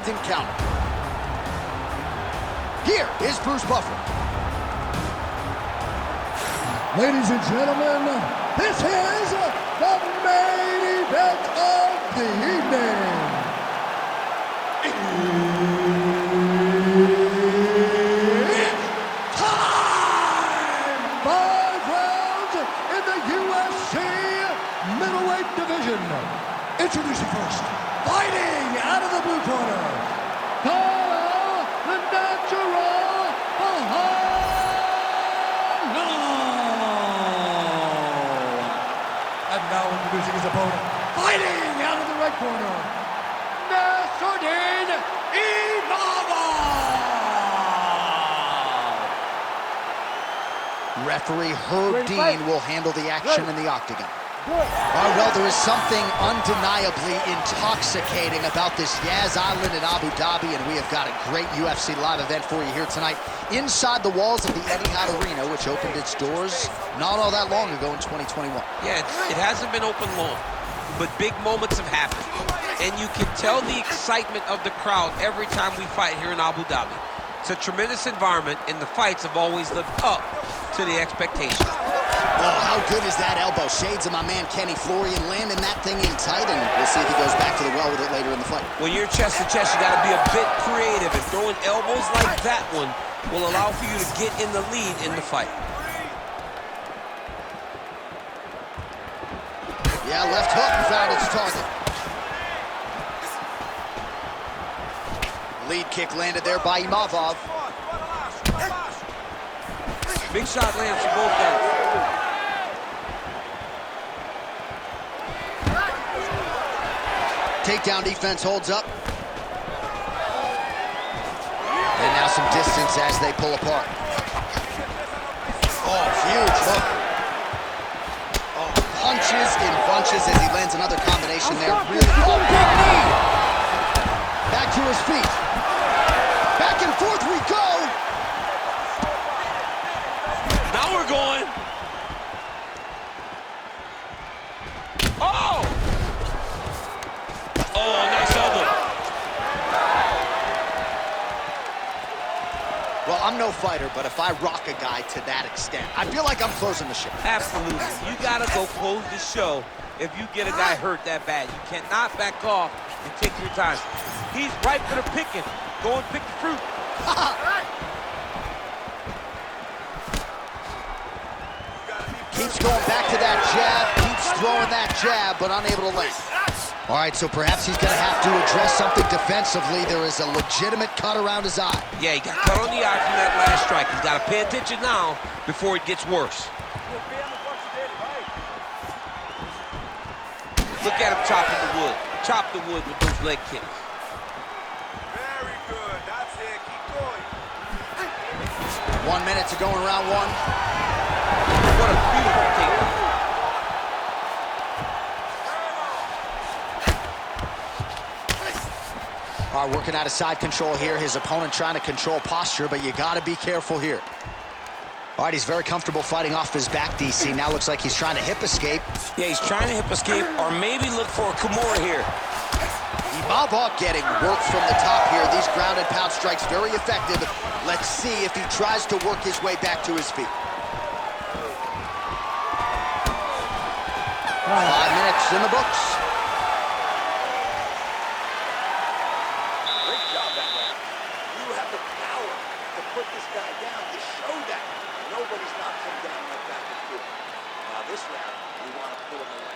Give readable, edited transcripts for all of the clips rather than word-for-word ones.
Counter. Here is Bruce Buffer. Ladies and gentlemen, this is the main event of the evening. It's time! 5 rounds in the UFC middleweight division. Introducing first, fighting out of the blue corner, Carl, the natural Borralho. And now introducing his opponent, fighting out of the red corner, N.Imavov. Referee Herb Dean will handle the action in the octagon. Well, there is something undeniably intoxicating about this Yas Island in Abu Dhabi, and we have got a great UFC live event for you here tonight inside the walls of the Etihad Arena, which opened its doors not all that long ago in 2021. Yeah, it hasn't been open long, but big moments have happened, and you can tell the excitement of the crowd every time we fight here in Abu Dhabi. It's a tremendous environment, and the fights have always lived up to the expectation. Oh, how good is that elbow? Shades of my man Kenny Florian landing that thing in tight, and we'll see if he goes back to the well with it later in the fight. When you're chest to chest, you got to be a bit creative, and throwing elbows like that one will allow for you to get in the lead in the fight. Yeah, left hook found its target. Lead kick landed there by N.Imavov. Big shot lands for both guys. Takedown defense holds up. And now some distance as they pull apart. Oh, huge hook. Oh, punches in bunches as he lands another combination there. Really, oh, big knee. Back to his feet. Back and forth we go. Now we're going. Oh! Oh, nice elbow. Well, I'm no fighter, but if I rock a guy to that extent, I feel like I'm closing the show. Absolutely. You gotta go close the show if you get a guy hurt that bad. You cannot back off and take your time. He's ripe for the picking. Go and pick the fruit. Keeps going back to that jab, keeps throwing that jab, but unable to land. All right, so perhaps he's going to have to address something defensively. There is a legitimate cut around his eye. Yeah, he got cut on the eye from that last strike. He's got to pay attention now before it gets worse. Look at him chopping the wood. Chop the wood with those leg kicks. Very good. That's it. Keep going. 1 minute to go in round one. What a beautiful takedown. All right, working out of side control here. His opponent trying to control posture, but you got to be careful here. All right, he's very comfortable fighting off his back, DC. Now looks like he's trying to hip escape. Yeah, he's trying to hip escape or maybe look for a Kimura here. N.Imavov getting work from the top here. These ground and pound strikes very effective. Let's see if he tries to work his way back to his feet. 5 minutes in the books. Great job that round. You have the power to put this guy down. You show that. Nobody's knocked him down like that before. Now this round, we want to put him away.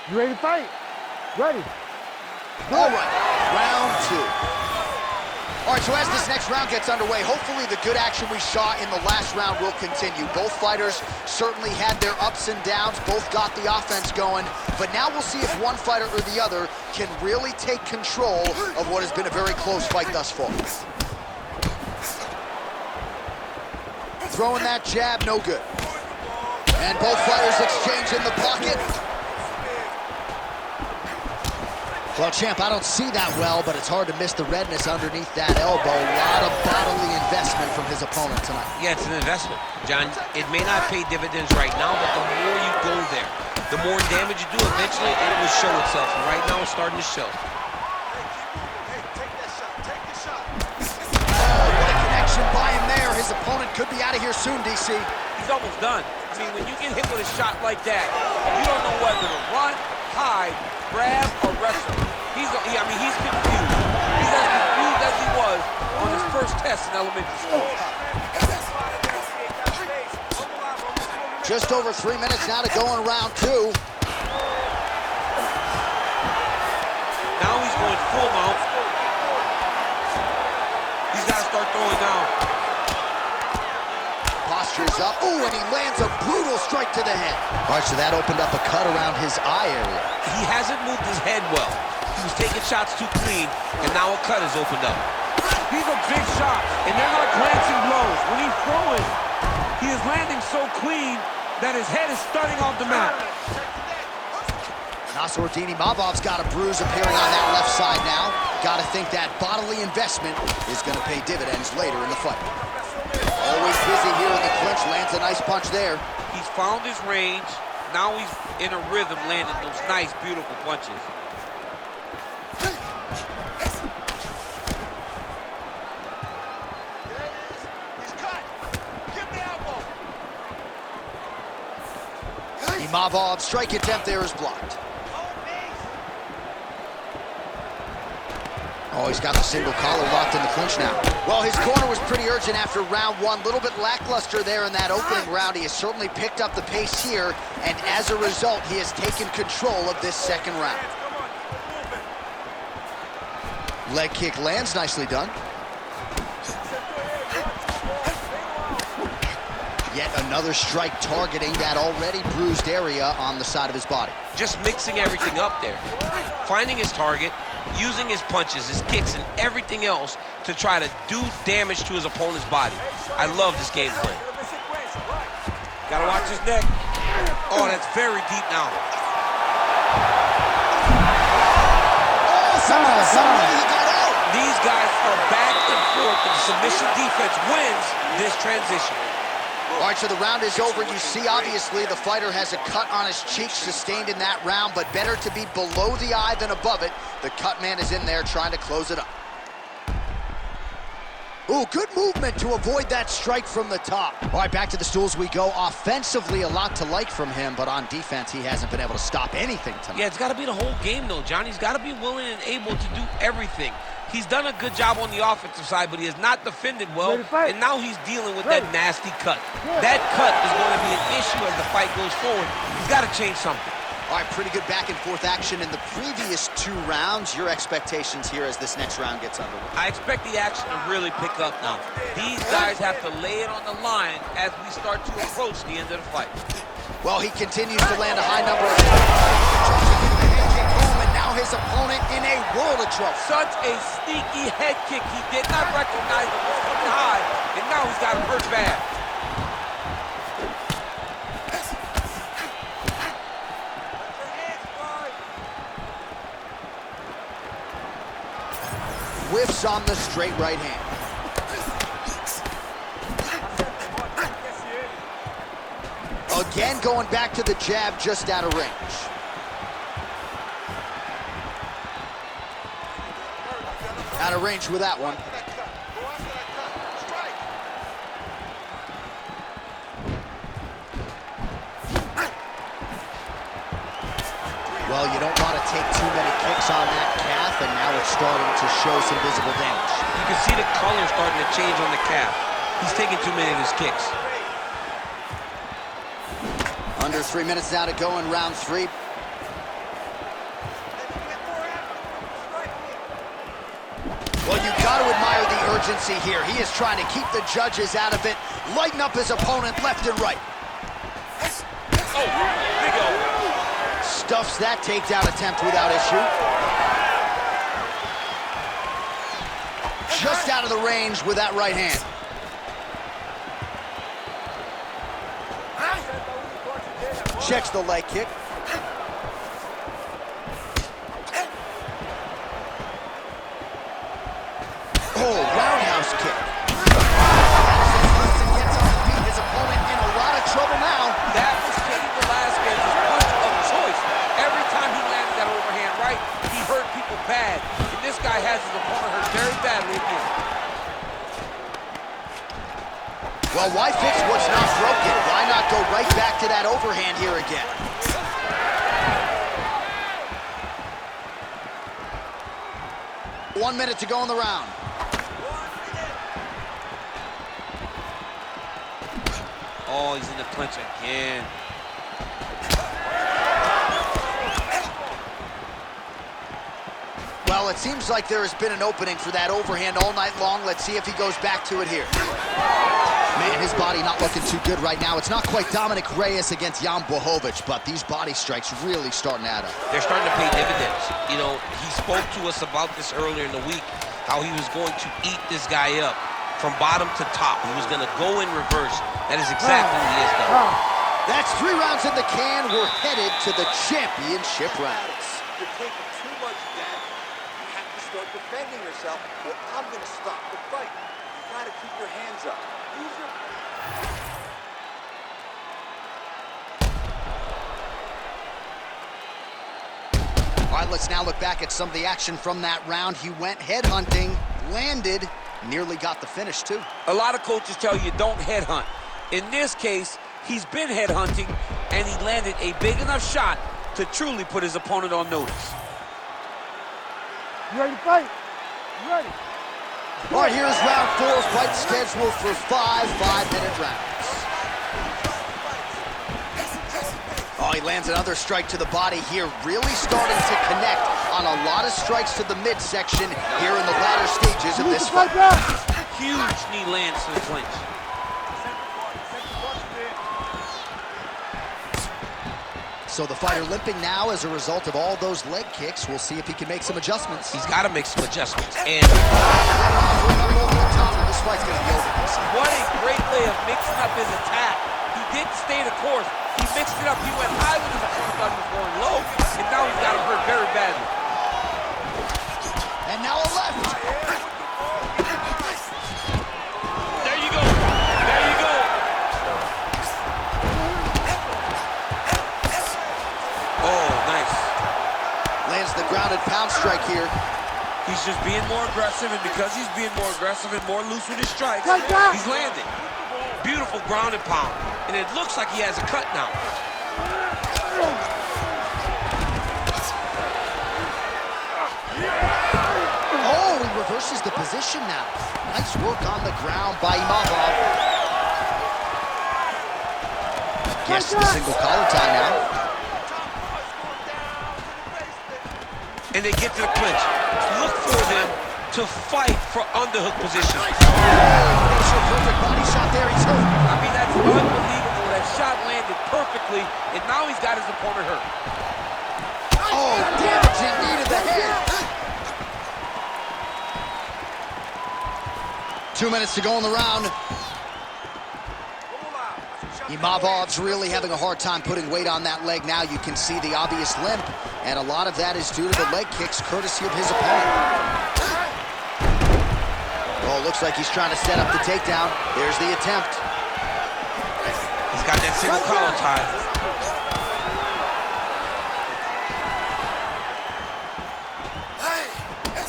You ready to fight? Ready. All right, round two. All right, so as this next round gets underway, hopefully the good action we saw in the last round will continue. Both fighters certainly had their ups and downs, both got the offense going, but now we'll see if one fighter or the other can really take control of what has been a very close fight thus far. throwing that jab, no good. And both fighters exchange in the pocket. Well, champ, I don't see that well, but it's hard to miss the redness underneath that elbow. A lot of bodily investment from his opponent tonight. Yeah, it's an investment, John. It may not pay dividends right now, but the more you go there, the more damage you do, eventually it will show itself. And right now it's starting to show. What a connection by him there. His opponent could be out of here soon, DC. He's almost done. I mean, when you get hit with a shot like that, you don't know whether to run, hide, grab, or wrestle. He's confused. He's as confused as he was on his first test in elementary school. Just over 3 minutes now to go in round 2. Now he's going full mount. He's got to start throwing now. Posture's up. Ooh, and he lands a brutal strike to the head. All right, so that opened up a cut around his eye area. He hasn't moved his head well. He was taking shots too clean, and now a cut has opened up. These are big shots, and they're not glancing blows. When he's throwing, he is landing so clean that his head is starting off the mat. N.Imavov's got a bruise appearing on that left side now. Got to think that bodily investment is going to pay dividends later in the fight. Always busy here in the clinch, lands a nice punch there. He's found his range. Now he's in a rhythm, landing those nice, beautiful punches. N.Imavov's strike attempt there is blocked. Oh, he's got the single collar locked in the clinch now. Well, his corner was pretty urgent after round 1. A little bit lackluster there in that opening round. He has certainly picked up the pace here, and as a result, he has taken control of this second round. Leg kick lands, nicely done. Yet another strike targeting that already bruised area on the side of his body. Just mixing everything up there. Finding his target, using his punches, his kicks, and everything else to try to do damage to his opponent's body. I love this game plan. Gotta watch his neck. Oh, that's very deep now. Somehow he got out. These guys are back and forth, and submission defense wins this transition. All right, so the round is over. You see, obviously, the fighter has a cut on his cheek sustained in that round, but better to be below the eye than above it. The cut man is in there trying to close it up. Ooh, good movement to avoid that strike from the top. All right, back to the stools we go. Offensively, a lot to like from him, but on defense, he hasn't been able to stop anything tonight. Yeah, it's got to be the whole game, though, John. He's got to be willing and able to do everything. He's done a good job on the offensive side, but he has not defended well, and now he's dealing with that nasty cut. That cut is going to be an issue as the fight goes forward. He's got to change something. All right, pretty good back-and-forth action in the previous 2 rounds. Your expectations here as this next round gets underway? I expect the action to really pick up now. These guys have to lay it on the line as we start to approach the end of the fight. Well, he continues to land a high number of home, and now his opponent in a world of trouble. Such a sneaky head kick. He did not recognize it was coming high, and now he's got him hurt bad. Whiffs on the straight right hand. Again, going back to the jab, just out of range. Out of range with that one. Well, you don't want to take too many kicks on that calf, and now it's starting to show some visible damage. You can see the color starting to change on the calf. He's taking too many of his kicks. Under 3 minutes now to go in round 3. Well, you've got to admire the urgency here. He is trying to keep the judges out of it, lighten up his opponent left and right. Oh, big elbow. Stuffs that takedown attempt without issue. Just out of the range with that right hand. Checks the leg kick. Oh, roundhouse kick. Wilson gets on the feet. His opponent in a lot of trouble now. That was Cain Velasquez's punch of choice. Every time he landed that overhand right, he hurt people bad. And this guy has his opponent hurt very badly again. Well, why fix what's not broken? Why not go right back to that overhand here again? 1 minute to go in the round. Oh, he's in the clinch again. Well, it seems like there has been an opening for that overhand all night long. Let's see if he goes back to it here. Man, his body not looking too good right now. It's not quite Dominic Reyes against N.Imavov, but these body strikes really starting to add up. They're starting to pay dividends. You know, he spoke to us about this earlier in the week, how he was going to eat this guy up from bottom to top. He was going to go in reverse. That is exactly what he has done. That's 3 rounds in the can. We're headed to the championship rounds. You're taking too much damage. You have to start defending yourself, or I'm going to stop the fight. You got to keep your hands up. Use your... All right, let's now look back at some of the action from that round. He went headhunting, landed, nearly got the finish, too. A lot of coaches tell you don't headhunt. In this case, he's been headhunting, and he landed a big enough shot to truly put his opponent on notice. You ready to fight? You ready? All right, here's round 4, fight scheduled for 5 5-minute rounds. Oh, he lands another strike to the body here, really starting to connect on a lot of strikes to the midsection here in the latter stages of this fight. Huge knee lands to the clinch. So the fighter limping now as a result of all those leg kicks. We'll see if he can make some adjustments. He's got to make some adjustments. And this fight's gonna be over. what a great way of mixing up his attack. He didn't stay the course. He mixed it up. He went high with his opponent, thought he was going low, and now he's got him hurt very badly. And now a left. There you go. There you go. Oh, nice. Lands the grounded pound strike here. He's just being more aggressive, and because he's being more aggressive and more loose with his strikes, he's landing. Beautiful ground and pound. And it looks like he has a cut now. Oh, he reverses the position now. Nice work on the ground by N.Imavov. Gets the single collar tie now. And they get to the clinch. Look for them to fight for underhook position. Perfect body shot there. He's hurt. I mean, that's unbelievable. That shot landed perfectly, and now he's got his opponent hurt. Oh, damaging knee to the head. 2 minutes to go in the round. N.Imavov's really having a hard time putting weight on that leg now. You can see the obvious limp, and a lot of that is due to the leg kicks courtesy of his opponent. Oh, looks like he's trying to set up the takedown. There's the attempt. He's got that single collar tie.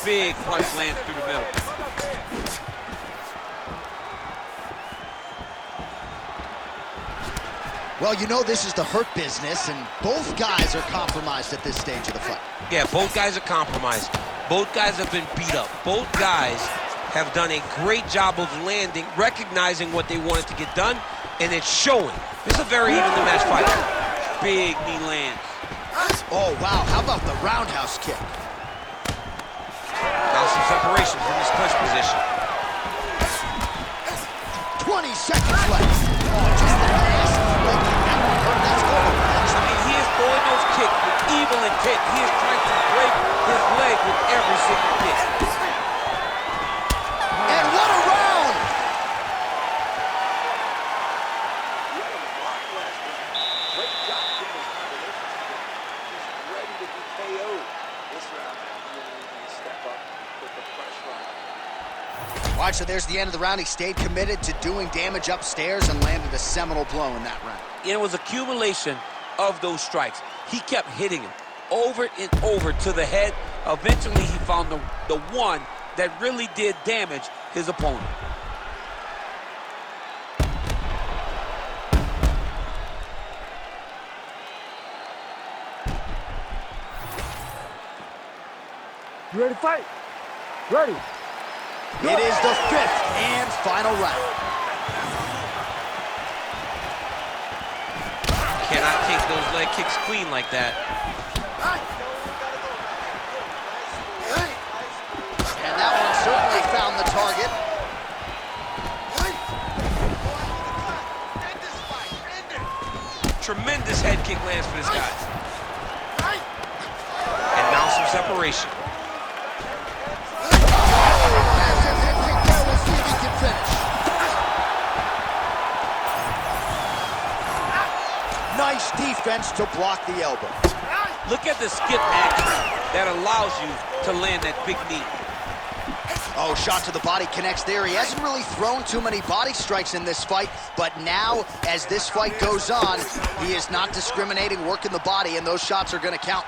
Big punch lands through the middle. Well, you know this is the hurt business, and both guys are compromised at this stage of the fight. Yeah, both guys are compromised. Both guys have been beat up. Both guys have done a great job of landing, recognizing what they wanted to get done, and it's showing. This is a very evenly matched fight. Big knee lands. Oh, wow, how about the roundhouse kick? Now some separation from this clinch position. 20 seconds left. Oh, just the last leg kick. That one hurt. That's going. I mean, he is throwing those kicks with evil intent. He is trying to break his leg with every single kick. And what a round! Great All right, so there's the end of the round. He stayed committed to doing damage upstairs and landed a seminal blow in that round. It was accumulation of those strikes. He kept hitting him over and over to the head. Eventually, he found the one that really did damage his opponent. You ready to fight? Ready. It is the 5th and final round. Cannot take those leg kicks clean like that. And that one certainly found the target. Tremendous head kick lands for this guy. And now some separation. Massive head kick there. We'll see if he can finish. Nice defense to block the elbow. Look at the skip action that allows you to land that big knee. Oh, shot to the body connects there. He hasn't really thrown too many body strikes in this fight, but now, as this fight goes on, he is not discriminating, working the body, and those shots are going to count.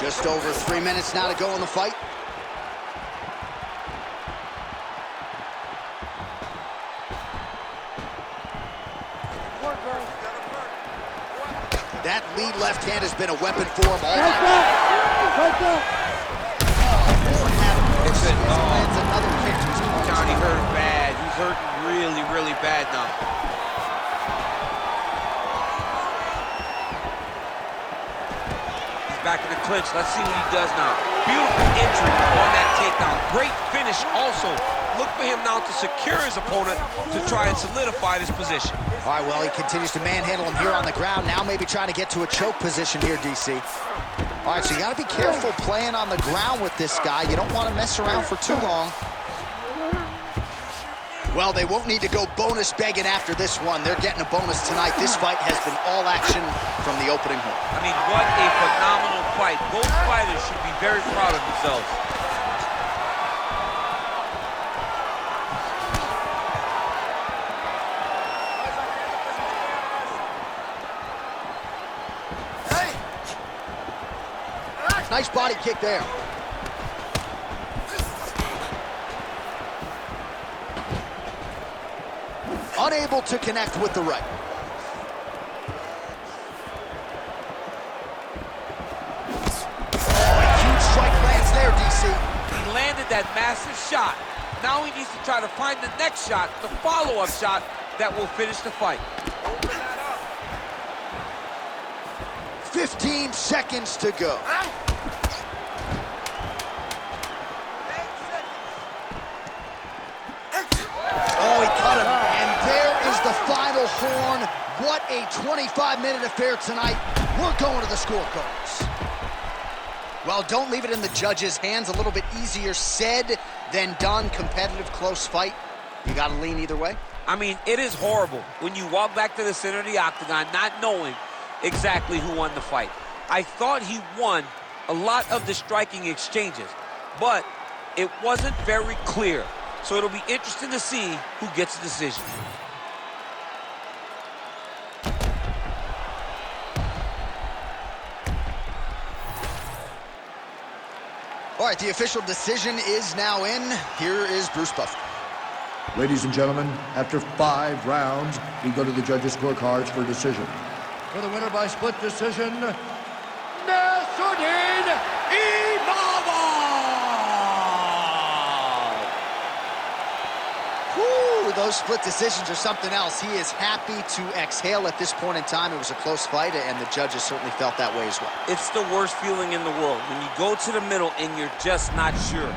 Just over 3 minutes now to go in the fight. That lead left hand has been a weapon for him all night. It's it. Lands another kick to his corner. Johnny hurt bad. He's hurting really, really bad now. He's back in the clinch. Let's see what he does now. Beautiful entry on that takedown. Great finish also. Look for him now to secure his opponent to try and solidify this position. All right, well, he continues to manhandle him here on the ground. Now maybe trying to get to a choke position here, DC. All right, so you got to be careful playing on the ground with this guy. You don't want to mess around for too long. Well, they won't need to go bonus begging after this one. They're getting a bonus tonight. This fight has been all action from the opening horn. I mean, what a phenomenal fight. Both fighters should be very proud of themselves. Nice body kick there. Unable to connect with the right. Oh, huge strike lands there, DC. He landed that massive shot. Now he needs to try to find the next shot, the follow-up shot that will finish the fight. 15 seconds to go. Oh, he cut him. And there is the final horn. What a 25-minute affair tonight. We're going to the scorecards. Well, don't leave it in the judges' hands. A little bit easier said than done. Competitive, close fight. You got to lean either way. I mean, it is horrible when you walk back to the center of the octagon not knowing exactly who won the fight. I thought he won a lot of the striking exchanges, but it wasn't very clear. So it'll be interesting to see who gets the decision. All right, the official decision is now in. Here is Bruce Buffer. Ladies and gentlemen, after 5 rounds, we go to the judges' scorecards for decision. For the winner by split decision, N.Imavov! Whew, those split decisions are something else. He is happy to exhale at this point in time. It was a close fight, and the judges certainly felt that way as well. It's the worst feeling in the world when you go to the middle and you're just not sure.